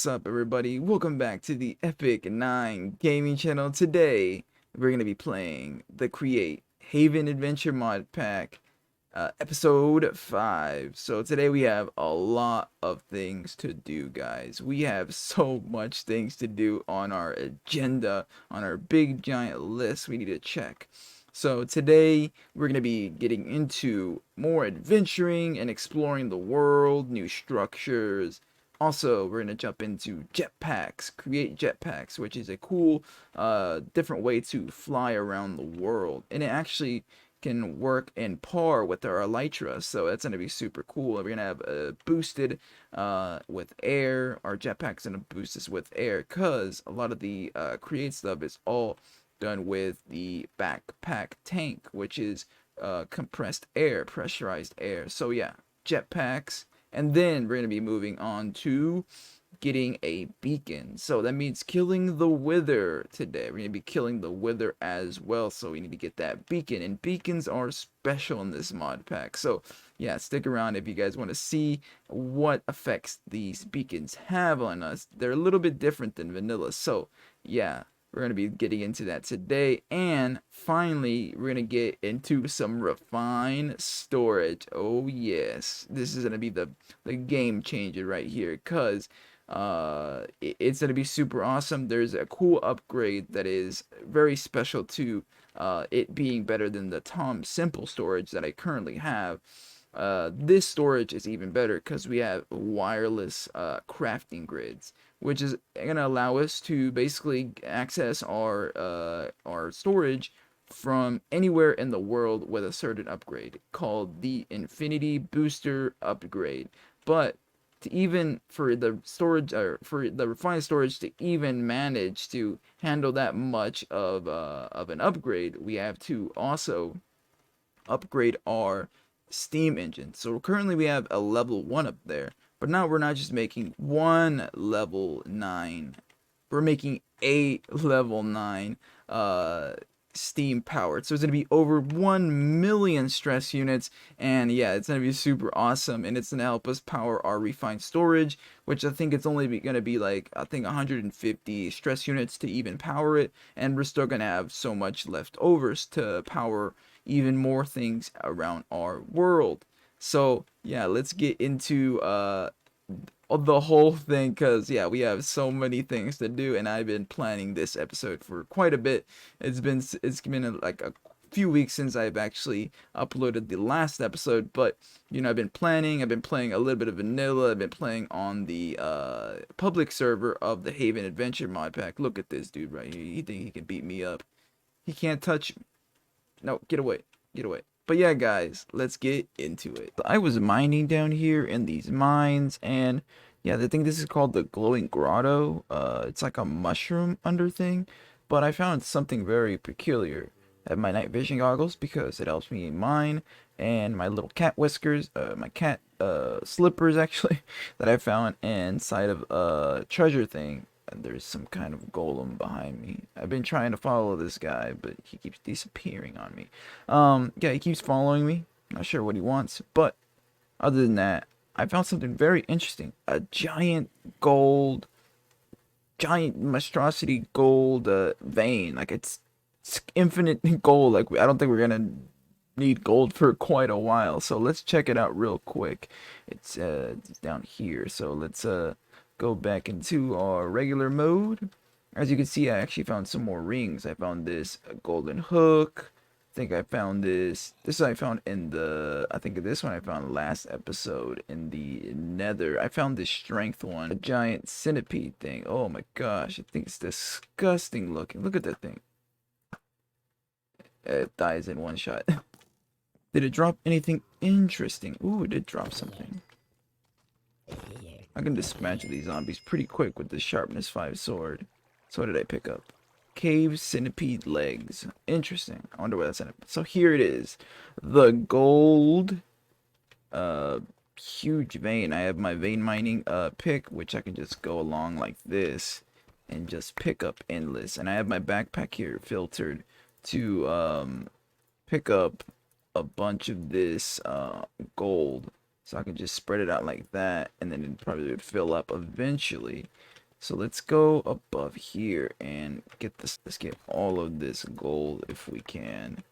What's up, everybody? Welcome back to the Epic9 gaming channel. Today, we're going to be playing the Create Haven Adventure mod pack, episode 5. So today we have a lot of things to do, guys. We have so much things to do on our agenda, on our big giant list we need to check. So today we're going to be getting into more adventuring and exploring the world, new structures. Also, we're going to jump into jetpacks, create jetpacks, which is a cool different way to fly around the world. And it actually can work in par with our elytra, so that's going to be super cool. We're going to have boosted with air. Our jetpack's going to boost us with air because a lot of the create stuff is all done with the backpack tank, which is compressed air, pressurized air. So yeah, jetpacks. And then we're going to be moving on to getting a beacon. So that means killing the wither today. We're going to be killing the wither as well. So we need to get that beacon. And beacons are special in this mod pack. So yeah, stick around if you guys want to see what effects these beacons have on us. They're a little bit different than vanilla. So yeah, we're going to be getting into that today. And finally, we're going to get into some refined storage. Oh, yes. This is going to be the game changer right here. Because it's going to be super awesome. There's a cool upgrade that is very special to it being better than the Tom Simple storage that I currently have. This storage is even better because we have wireless crafting grids, which is going to allow us to basically access our storage from anywhere in the world with a certain upgrade called the Infinity Booster upgrade. But to even for the storage or for the refined storage to even manage to handle that much of an upgrade, we have to also upgrade our steam engine. So currently we have a level 1 up there, but now we're not just making one level 9, we're making 8 level 9 steam powered. So it's going to be over 1 million stress units, and yeah, it's going to be super awesome, and it's going to help us power our refined storage, which I think it's only going to be like, I think 150 stress units to even power it, and we're still going to have so much leftovers to power even more things around our world. So yeah, let's get into the whole thing, because yeah, we have so many things to do, and I've been planning this episode for quite a bit. It's been like a few weeks since I've actually uploaded the last episode, but you know, I've been playing a little bit of vanilla. I've been playing on the public server of the Haven Adventure mod pack. Look at this dude right here. You think he can beat me up? He can't touch me. No, get away. Get away. But yeah, guys, let's get into it. I was mining down here in these mines, and yeah, I think this is called the glowing grotto. It's like a mushroom under thing, but I found something very peculiar. I have my night vision goggles because it helps me mine, and my little cat whiskers, my cat slippers actually, that I found inside of a treasure thing. There's some kind of golem behind me. I've been trying to follow this guy, but he keeps disappearing on me. Yeah, he keeps following me. Not sure what he wants, but other than that, I found something very interesting. A giant monstrosity gold vein. Like it's infinite gold. Like I don't think we're gonna need gold for quite a while. So let's check it out real quick. It's down here. So let's go back into our regular mode. As you can see, I actually found some more rings. I found this golden hook. I think I found this. This I found in the, I think this one I found last episode in the nether. I found this strength one. A giant centipede thing. Oh my gosh. I think it's disgusting looking. Look at that thing. It dies in one shot. Did it drop anything interesting? Ooh, it did drop something. I can dispatch these zombies pretty quick with the sharpness 5 sword. So what did I pick up? Cave centipede legs. Interesting. I wonder what that's in. So here it is. The gold huge vein. I have my vein mining pick, which I can just go along like this and just pick up endless. And I have my backpack here filtered to pick up a bunch of this gold. So I can just spread it out like that, and then it probably would fill up eventually. So let's go above here and get this. Let's get all of this gold if we can.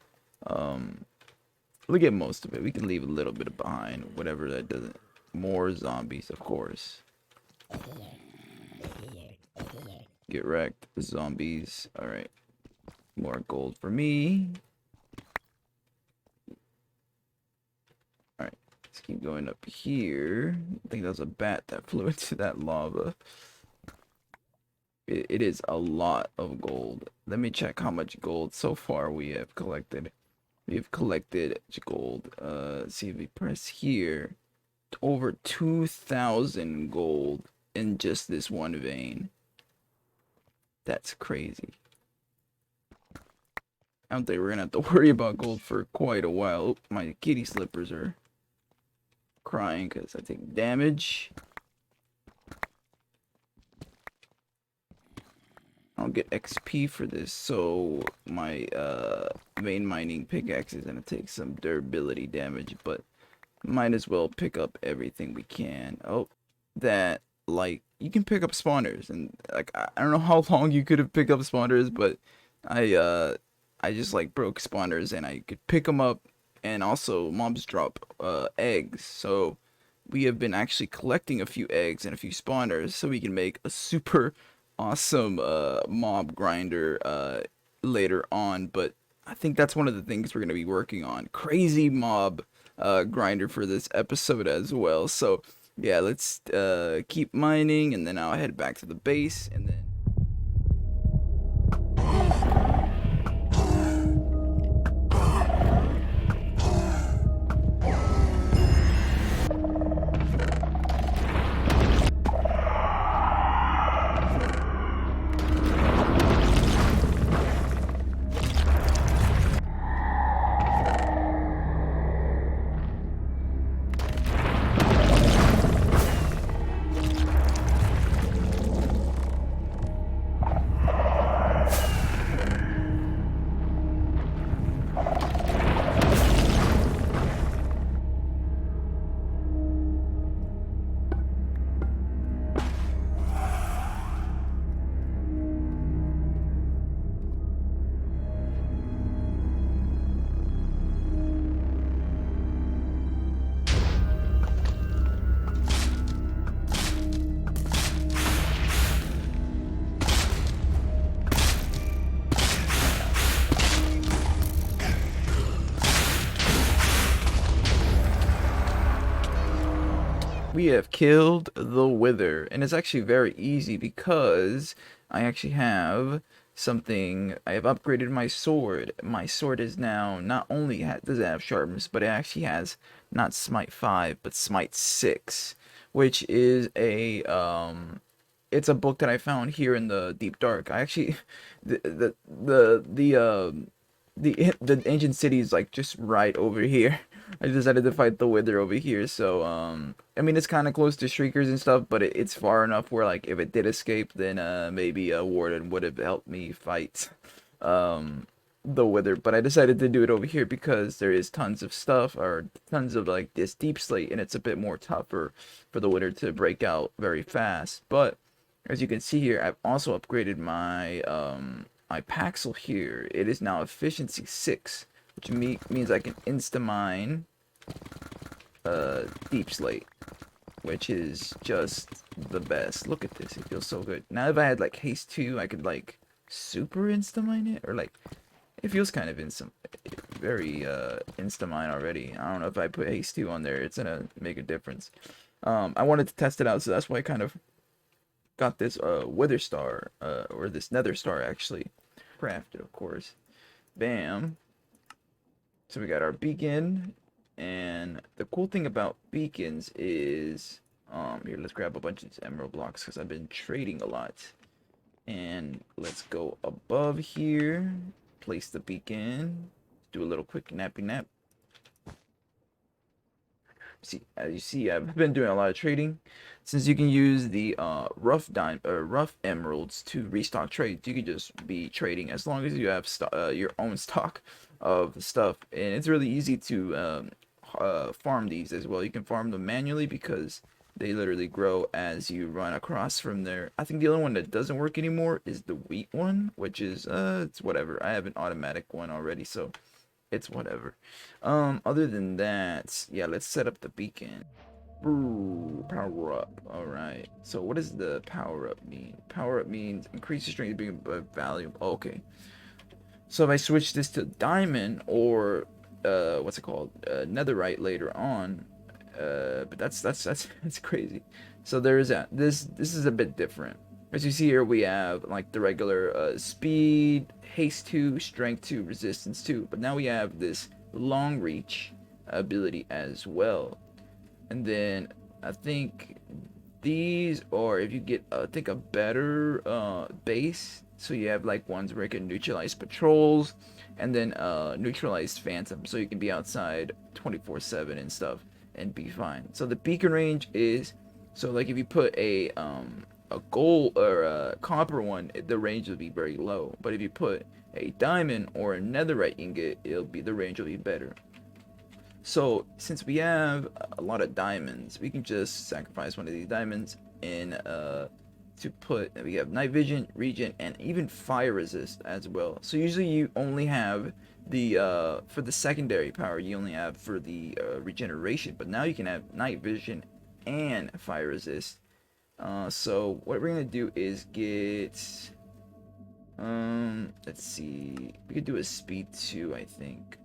We'll get most of it. We can leave a little bit behind, whatever that doesn't. More zombies, of course. Get wrecked, zombies. All right, more gold for me. All right, let's keep going up here. I think that was a bat that flew into that lava. It is a lot of gold. Let me check how much gold so far we have collected. We have collected gold. See if we press here. Over 2,000 gold in just this one vein. That's crazy. I don't think we're gonna have to worry about gold for quite a while. Oh, my kitty slippers are crying because I take damage. I'll get XP for this, so my main mining pickaxe is gonna take some durability damage, but might as well pick up everything we can. Oh, that, like, you can pick up spawners, and like I don't know how long you could have picked up spawners, but I just like broke spawners and I could pick them up, and also mobs drop eggs, so we have been actually collecting a few eggs and a few spawners so we can make a super awesome mob grinder later on. But I think that's one of the things we're going to be working on. Crazy mob grinder for this episode as well. So yeah, let's keep mining, and then I'll head back to the base, and then we have killed the Wither, and it's actually very easy because I actually have something. I have upgraded my sword. My sword is now not only does it have sharpness, but it actually has not Smite 5, but Smite 6, which is a it's a book that I found here in the Deep Dark. I actually the ancient city is like just right over here. I decided to fight the Wither over here, so I mean it's kind of close to Shriekers and stuff, but it's far enough where like if it did escape, then maybe a warden would have helped me fight the Wither. But I decided to do it over here because there is tons of stuff, or tons of like this deep slate, and it's a bit more tougher for the Wither to break out very fast. But as you can see here, I've also upgraded my my Paxel here. It is now efficiency 6, which means I can insta-mine deep slate, which is just the best. Look at this, it feels so good. Now if I had like haste 2, I could like super insta-mine it, or like it feels kind of very insta-mine already. I don't know if I put haste 2 on there, it's gonna make a difference. I wanted to test it out, so that's why I kind of got this wither star, or this nether star actually crafted, of course. Bam. So we got our beacon, and the cool thing about beacons is here, let's grab a bunch of these emerald blocks because I've been trading a lot. And let's go above here, place the beacon, do a little quick nappy nap. See, as you see, I've been doing a lot of trading. Since you can use the rough emeralds to restock trades, you can just be trading as long as you have your own stock of stuff, and it's really easy to farm these as well. You can farm them manually because they literally grow as you run across from there. I think the only one that doesn't work anymore is the wheat one, which is it's whatever. I have an automatic one already, so it's whatever. Other than that, yeah, let's set up the beacon. Ooh, power up. All right. So what does the power up mean? Power up means increase your strength being value. Oh, okay. So if I switch this to diamond or what's it called? Netherite later on. But that's crazy. So there's that. This is a bit different. As you see here, we have like the regular speed, haste 2, strength 2, resistance 2. But now we have this long reach ability as well. And then I think these, or if you get I think a better base, so you have like ones where you can neutralize patrols, and then neutralize phantom, so you can be outside 24/7 and stuff and be fine. So the beacon range is, so like if you put a gold or a copper one, the range will be very low, but if you put a diamond or a netherite ingot, the range will be better. So since we have a lot of diamonds, we can just sacrifice one of these diamonds in to put, we have night vision, regen, and even fire resist as well. So usually you only have the for the secondary power, you only have for the regeneration, but now you can have night vision and fire resist. So what we're gonna do is get let's see, we could do a speed 2, I think.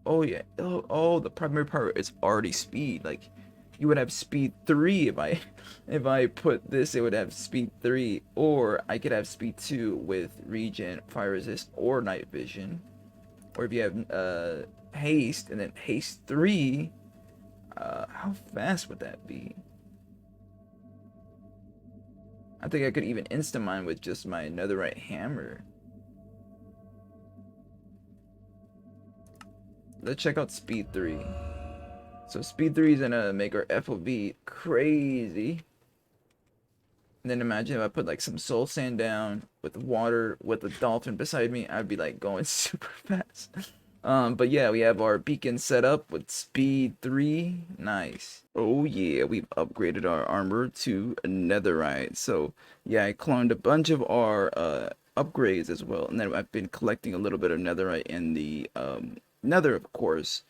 Oh yeah. Oh, the primary power is already speed. Like you would have speed 3 if I if I put this, it would have speed 3, or I could have speed 2 with regen, fire resist, or night vision. Or if you have haste and then haste 3, how fast would that be? I think I could even insta mine with just my netherite hammer. Let's check out speed 3. So speed 3 is gonna make our FOV crazy. And then imagine if I put like some soul sand down with water with a dolphin beside me, I'd be like going super fast. But yeah, we have our beacon set up with speed 3. Nice. Oh yeah, we've upgraded our armor to netherite. So yeah, I cloned a bunch of our upgrades as well, and then I've been collecting a little bit of netherite in the nether, of course.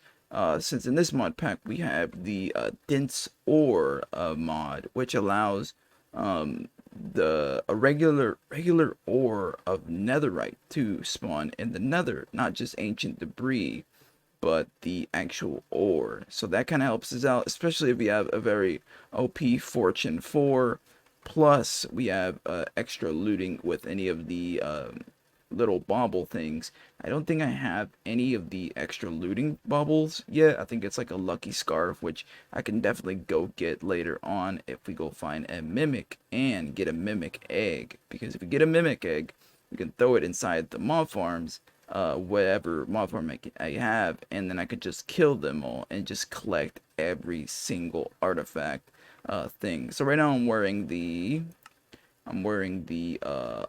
Since in this mod pack we have the dense ore mod, which allows a regular ore of netherite to spawn in the nether, not just ancient debris, but the actual ore. So that kind of helps us out, especially if we have a very OP fortune 4. Plus we have extra looting with any of the little bauble things. I don't think I have any of the extra looting baubles yet. I think it's like a lucky scarf, which I can definitely go get later on if we go find a mimic and get a mimic egg. Because if we get a mimic egg, we can throw it inside the mob farms, whatever mob farm I have, and then I could just kill them all and just collect every single artifact thing. So right now I'm wearing the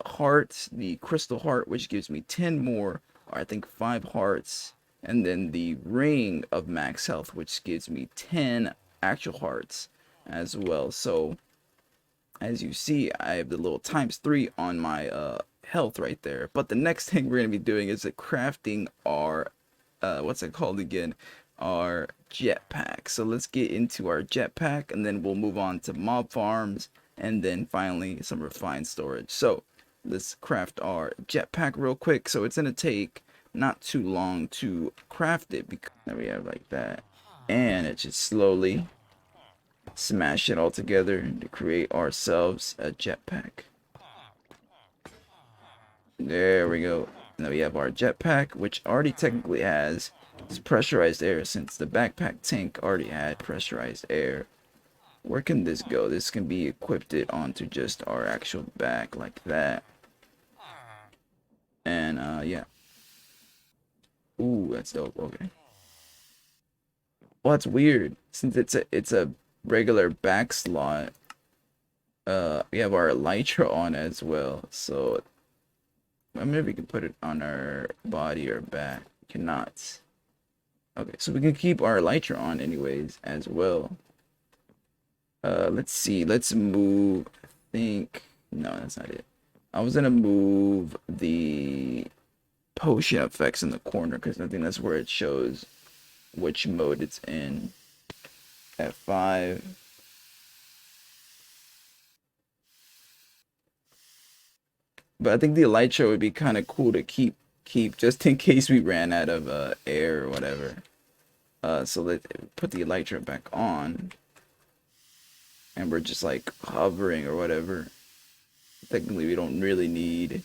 heart, the crystal heart, which gives me 10 more, or I think 5 hearts, and then the ring of max health, which gives me 10 actual hearts as well. So as you see, I have the little ×3 on my health right there. But the next thing we're going to be doing is crafting our what's it called again, our jetpack. So let's get into our jetpack, and then we'll move on to mob farms, and then finally some refined storage. So let's craft our jetpack real quick. So it's gonna take not too long to craft it, because we have like that, and it just slowly smash it all together to create ourselves a jetpack. There we go. Now we have our jetpack, which already technically has pressurized air, since the backpack tank already had pressurized air. Where can this go? This can be equipped it onto just our actual back like that. And yeah. Ooh, that's dope. Okay. Well, that's weird. Since it's a regular back slot, we have our elytra on as well. So I mean, we can put it on our body or back. We cannot. Okay, so we can keep our elytra on anyways as well. Let's see. Let's move. I think no, that's not it. I was gonna move the potion effects in the corner because I think that's where it shows which mode it's in. F5. But I think the elytra would be kind of cool to keep just in case we ran out of air or whatever. So let's put the elytra back on, and we're just like hovering or whatever. Technically, we don't really need.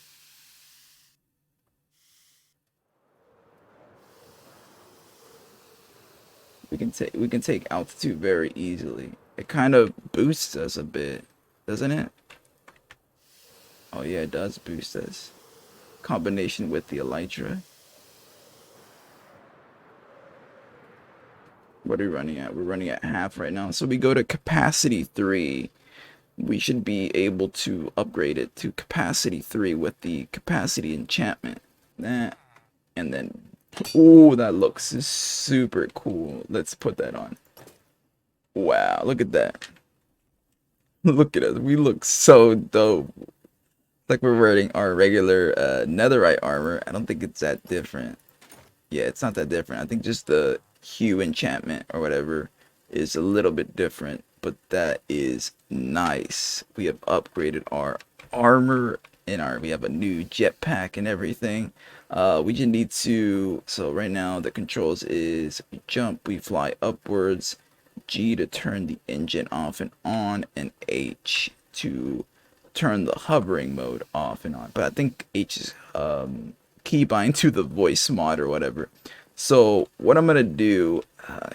We can take altitude very easily. It kind of boosts us a bit, doesn't it? Oh yeah, it does boost us. Combination with the elytra. What are we running at? We're running at half right now. So we go to capacity 3. We should be able to upgrade it to capacity 3 with the capacity enchantment. That, and then, oh, that looks super cool. Let's put that on. Wow, look at that. Look at us. We look so dope. Like we're wearing our regular netherite armor. I don't think it's that different. Yeah, it's not that different. I think just the hue enchantment or whatever is a little bit different, but that is nice. We have upgraded our armor and we have a new jetpack and everything. We just need to, so right now the controls is we jump, we fly upwards, G to turn the engine off and on, and H to turn the hovering mode off and on. But I think H is keybind to the voice mod or whatever. So what I'm gonna do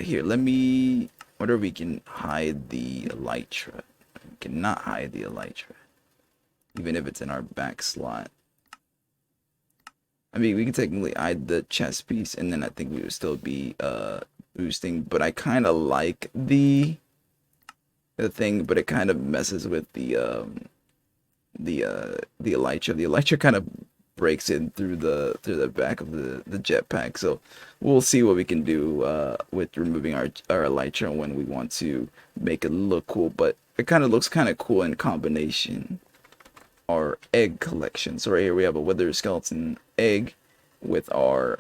here, let me whether we can hide the elytra. We cannot hide the elytra, even if it's in our back slot. I mean, we can technically hide the chest piece, and then I think we would still be boosting. But I kind of like the thing, but it kind of messes with the elytra. The elytra kind of breaks in through the back of the jetpack. So we'll see what we can do with removing our elytra when we want to make it look cool. But it kind of looks kind of cool in combination. Our egg collection. So right here we have a wither skeleton egg with our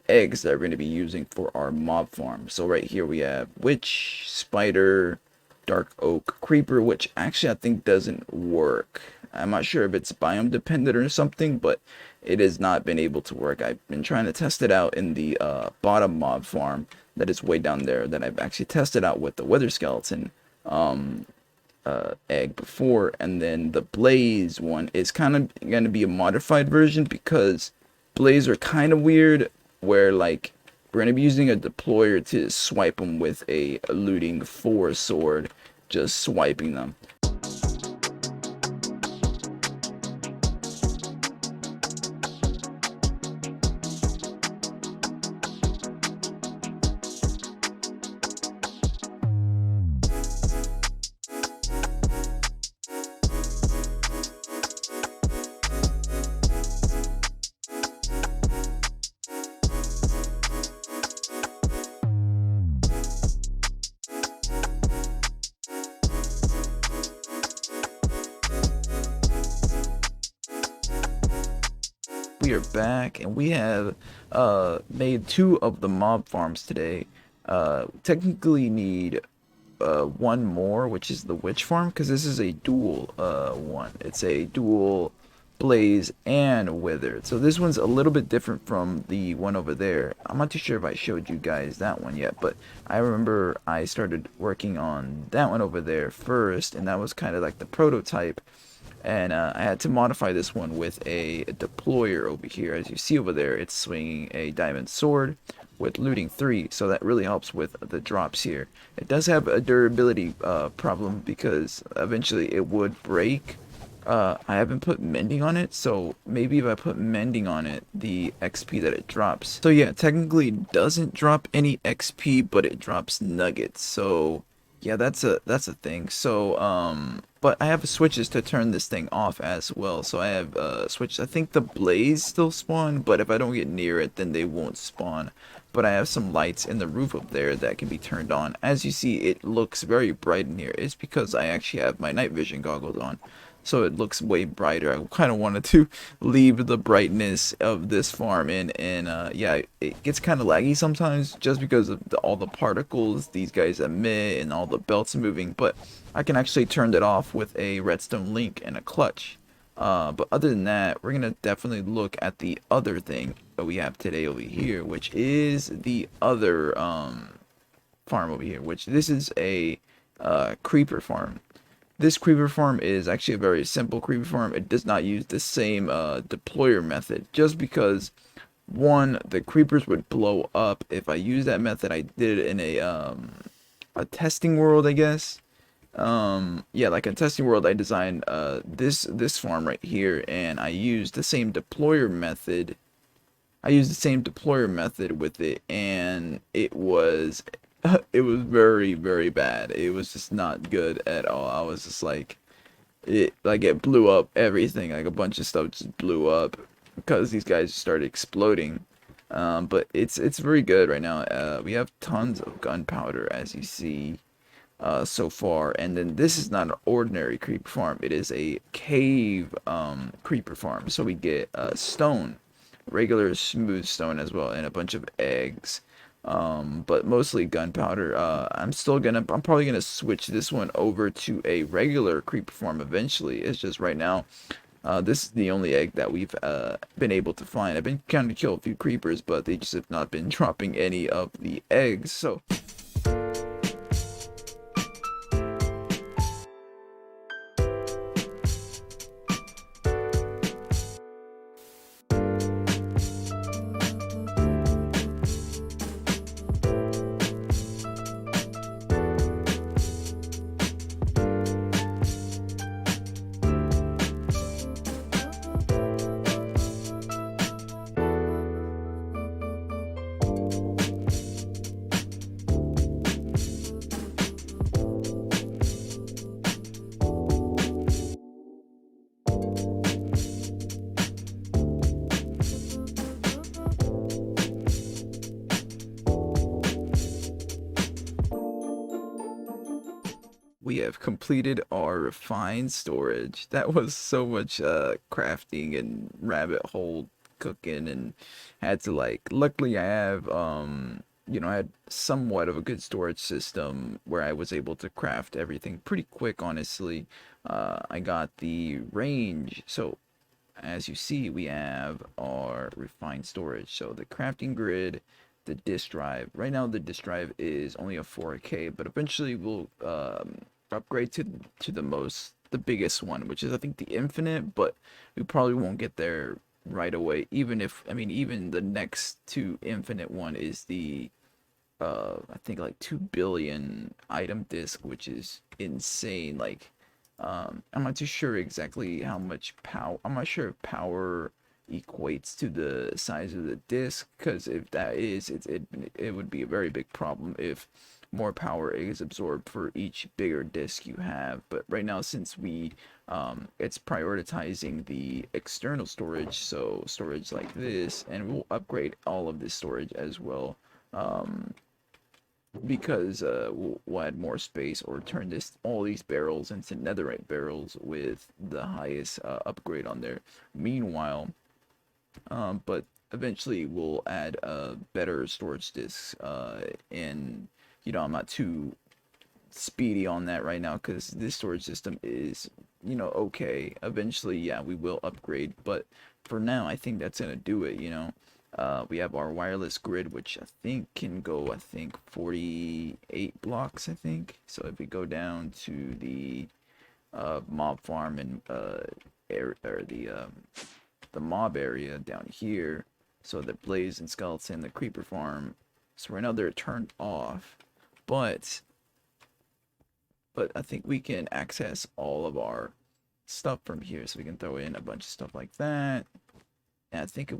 eggs that we're going to be using for our mob farm. So right here we have witch, spider, dark oak, creeper, which actually I think doesn't work. I'm not sure if it's biome dependent or something, but it has not been able to work. I've been trying to test it out in the bottom mob farm that is way down there that I've actually tested out with the wither skeleton egg before, and then the blaze one is kind of going to be a modified version because blaze are kind of weird where like we're going to be using a deployer to swipe them with a looting 4 sword, just swiping them. We are back, and we have made 2 of the mob farms today. Technically need 1 more, which is the witch farm, because this is a dual one. It's a dual blaze and withered. So this one's a little bit different from the one over there. I'm not too sure if I showed you guys that one yet, but I remember I started working on that one over there first, and that was kind of like the prototype. And I had to modify this one with a deployer over here. As you see over there, it's swinging a diamond sword with looting 3, so that really helps with the drops here. It does have a durability problem because eventually it would break. I haven't put mending on it, so maybe if I put mending on it, the XP that it drops. So yeah, technically it doesn't drop any XP, but it drops nuggets. So Yeah, that's a thing. So, but I have switches to turn this thing off as well. So I have switches. I think the blaze still spawn, but if I don't get near it, then they won't spawn. But I have some lights in the roof up there that can be turned on. As you see, it looks very bright in here. It's because I actually have my night vision goggles on. So it looks way brighter. I kind of wanted to leave the brightness of this farm in, and yeah, it gets kind of laggy sometimes just because of all the particles these guys emit and all the belts moving. But I can actually turn that off with a redstone link and a clutch. But other than that, we're gonna definitely look at the other thing that we have today over here, which is the other farm over here. Which this is a creeper farm. This creeper farm is actually a very simple creeper farm. It does not use the same deployer method just because one, the creepers would blow up if I use that method. I did it in a testing world, I guess. Yeah, like a testing world, I designed this farm right here, and I used the same deployer method. I used the same deployer method with it, and it was it was very bad. It was just not good at all. I was just like it blew up everything. Like a bunch of stuff just blew up because these guys started exploding. But it's very good right now. We have tons of gunpowder, as you see so far. And then this is not an ordinary creeper farm. It is a cave creeper farm. So we get stone, regular smooth stone as well, and a bunch of eggs. But mostly gunpowder. I'm probably gonna switch this one over to a regular creeper farm eventually. It's just right now, this is the only egg that we've been able to find. I've been trying to kill a few creepers, but they just have not been dropping any of the eggs. So we have completed our refined storage. That was so much crafting and rabbit hole cooking, and had to like, luckily I have I had somewhat of a good storage system where I was able to craft everything pretty quick, honestly. I got the range. So as you see, we have our refined storage. So the crafting grid, the disk drive. Right now, the disk drive is only a 4K, but eventually we'll upgrade to the biggest one, which is I think the infinite. But we probably won't get there right away. Even if I mean, even the next to infinite one is the I think like 2 billion item disk, which is insane. Like I'm not too sure exactly how much power. I'm not sure if power equates to the size of the disk, because if that is, it would be a very big problem if more power is absorbed for each bigger disk you have. But right now, since we it's prioritizing the external storage, so storage like this, and we'll upgrade all of this storage as well. Um, because we'll add more space, or turn all these barrels into netherite barrels with the highest upgrade on there. Meanwhile, but eventually we'll add better storage disks, and I'm not too speedy on that right now because this storage system is okay. Eventually, yeah, we will upgrade, but for now I think that's gonna do it. We have our wireless grid, which I think can go, I think 48 blocks, I think. So if we go down to the mob farm and or the mob area down here, so the blaze and skeleton, the creeper farm, so right now they're turned off, but I think we can access all of our stuff from here. So we can throw in a bunch of stuff like that. And I think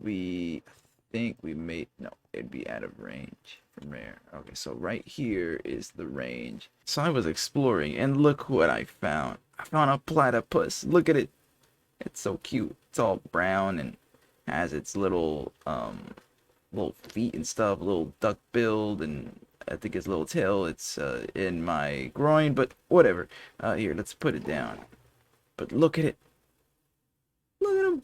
think we made, no, it'd be out of range from there. Okay, so right here is the range. So I was exploring, and look what I found. I found a platypus. Look at it. It's so cute. It's all brown and has its little feet and stuff, little duck build, and I think its little tail. It's in my groin, but whatever. Here, let's put it down. But look at it. Look at him.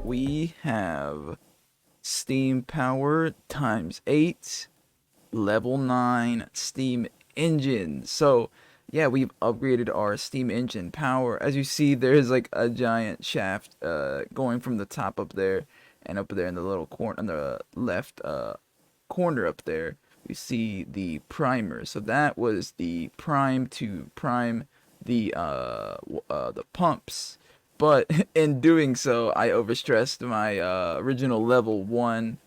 We have steam power times 8, level 9 steam engine. So yeah, we've upgraded our steam engine power. As you see, there's like a giant shaft going from the top up there, and up there in the little corner on the left corner up there, we see the primer. So that was the prime to prime the pumps. But in doing so, I overstressed my original level 1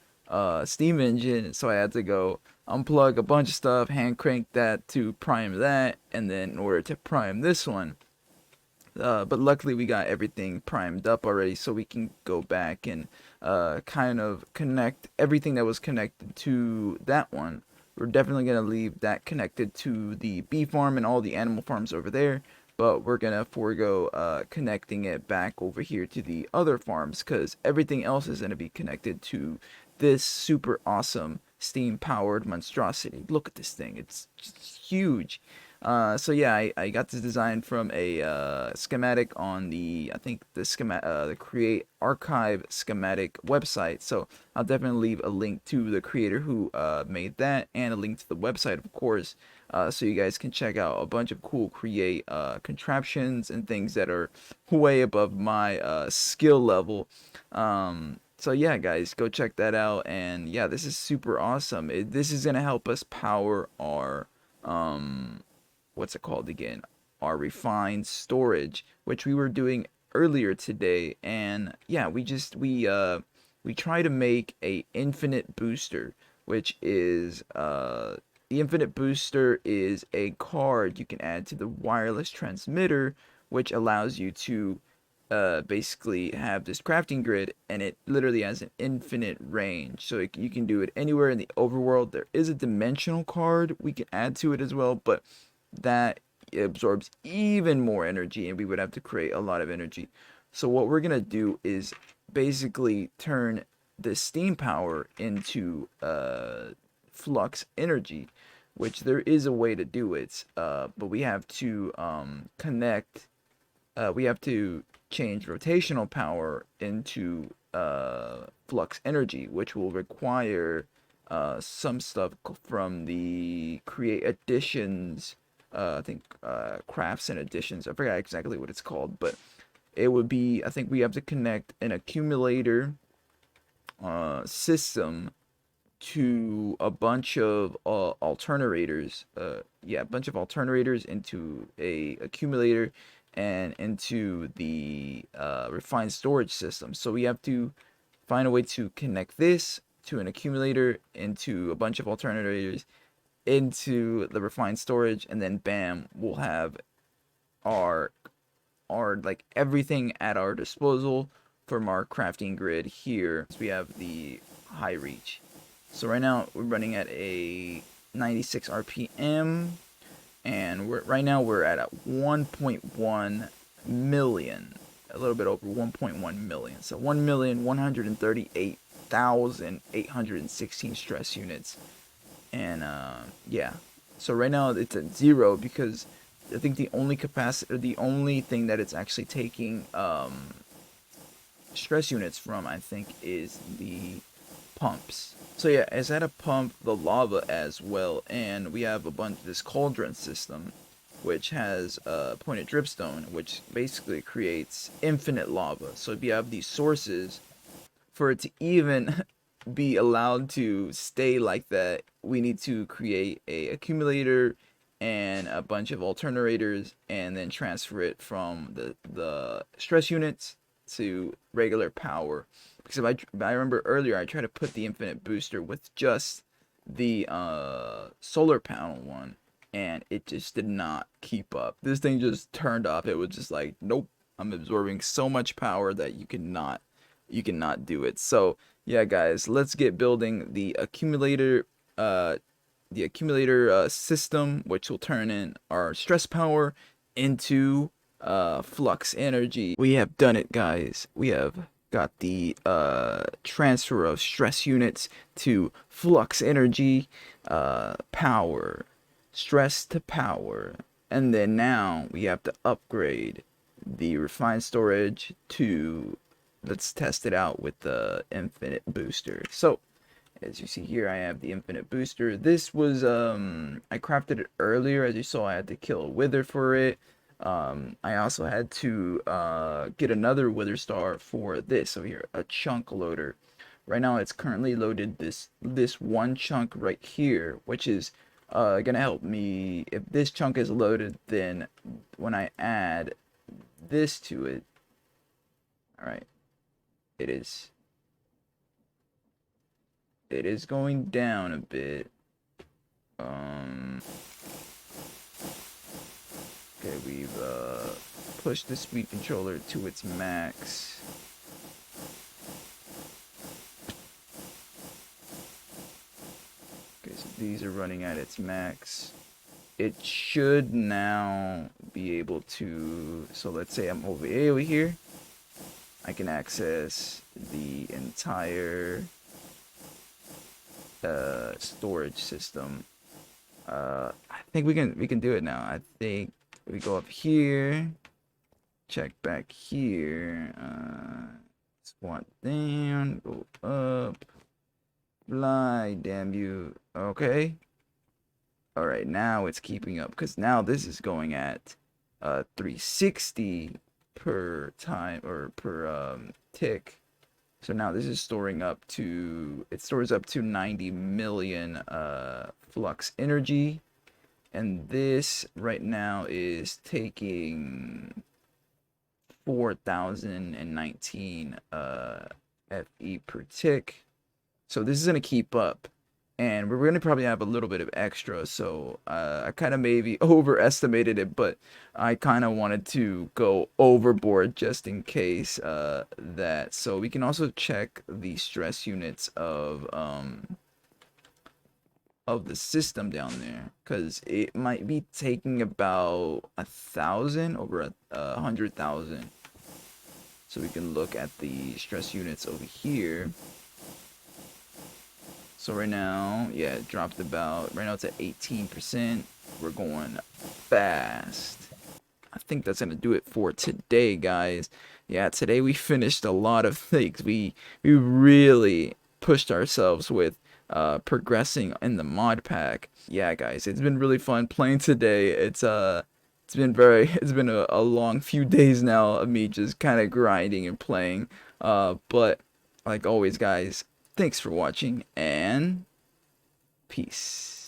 steam engine, so I had to go unplug a bunch of stuff, hand crank that to prime that, and then in order to prime this one. But luckily we got everything primed up already, so we can go back and kind of connect everything that was connected to that one. We're definitely going to leave that connected to the bee farm and all the animal farms over there, but we're going to forego connecting it back over here to the other farms, because everything else is going to be connected to this super awesome steam powered monstrosity. Look at this thing, it's just huge. So yeah, I got this design from a schematic on the, I think the the Create Archive schematic website. So I'll definitely leave a link to the creator who made that, and a link to the website, of course, so you guys can check out a bunch of cool Create contraptions and things that are way above my skill level. So yeah, guys, go check that out. And yeah, this is super awesome. This is gonna help us power our what's it called again? Our refined storage, which we were doing earlier today. And yeah, we try to make a infinite booster, which is the infinite booster is a card you can add to the wireless transmitter, which allows you to basically have this crafting grid, and it literally has an infinite range. So you can do it anywhere in the overworld. There is a dimensional card we can add to it as well, but that absorbs even more energy, and we would have to create a lot of energy. So what we're gonna do is basically turn the steam power into flux energy, which there is a way to do it, but we have to we have to change rotational power into flux energy, which will require some stuff from the create additions. I think crafts and additions. I forgot exactly what it's called, but it would be. I think we have to connect an accumulator system to a bunch of alternators. Yeah, a bunch of alternators into a accumulator and into the refined storage system. So we have to find a way to connect this to an accumulator, into a bunch of alternators, into the refined storage, and then bam, we'll have our like everything at our disposal from our crafting grid here. So we have the high reach. So right now we're running at a 96 RPM, and right now we're at a 1.1 million, a little bit over 1.1 million. So 1,138,816 stress units. And yeah, so right now it's at 0 because I think the only capacity, or the only thing that it's actually taking stress units from, I think, is the pumps. So yeah, it's at a pump the lava as well, and we have a bunch of this cauldron system, which has pointed dripstone, which basically creates infinite lava. So if you have these sources, for it to even be allowed to stay like that, we need to create a accumulator and a bunch of alternators, and then transfer it from the stress units to regular power. Because if I remember earlier, I tried to put the infinite booster with just the solar panel one, and it just did not keep up. This thing just turned off. It was just like, nope, I'm absorbing so much power that you cannot do it. So yeah, guys, let's get building the accumulator system, which will turn in our stress power into flux energy. We have done it, guys. We have got the transfer of stress units to flux energy, power, stress to power, and then now we have to upgrade the refined storage to, let's test it out with the infinite booster. So as you see here, I have the infinite booster. This was I crafted it earlier. As you saw, I had to kill a wither for it. I also had to get another wither star for this. So here, a chunk loader. Right now it's currently loaded this one chunk right here, which is gonna help me. If this chunk is loaded, then when I add this to it, all right, it is going down a bit. Okay, we've pushed the speed controller to its max. Okay, so these are running at its max. It should now be able to, so let's say I'm over here. I can access the entire storage system. I think we can do it now. I think we go up here, check back here, squat down, go up, fly, damn you. Okay. All right, now it's keeping up because now this is going at 360 per time or per tick. So now this is storing up to, it stores up to 90 million flux energy, and this right now is taking 4019 FE per tick. So this is gonna keep up, and we're gonna probably have a little bit of extra. So I kind of maybe overestimated it, but I kind of wanted to go overboard just in case that. So we can also check the stress units of the system down there, because it might be taking about 1,000 over 100,000. So we can look at the stress units over here. So right now, yeah, it dropped about, right now it's at 18%. We're going fast. I think that's gonna do it for today, guys. Yeah, today we finished a lot of things. We really pushed ourselves with progressing in the mod pack. Yeah, guys, it's been really fun playing today. It's been it's been a long few days now of me just kind of grinding and playing. But like always, guys, thanks for watching and peace.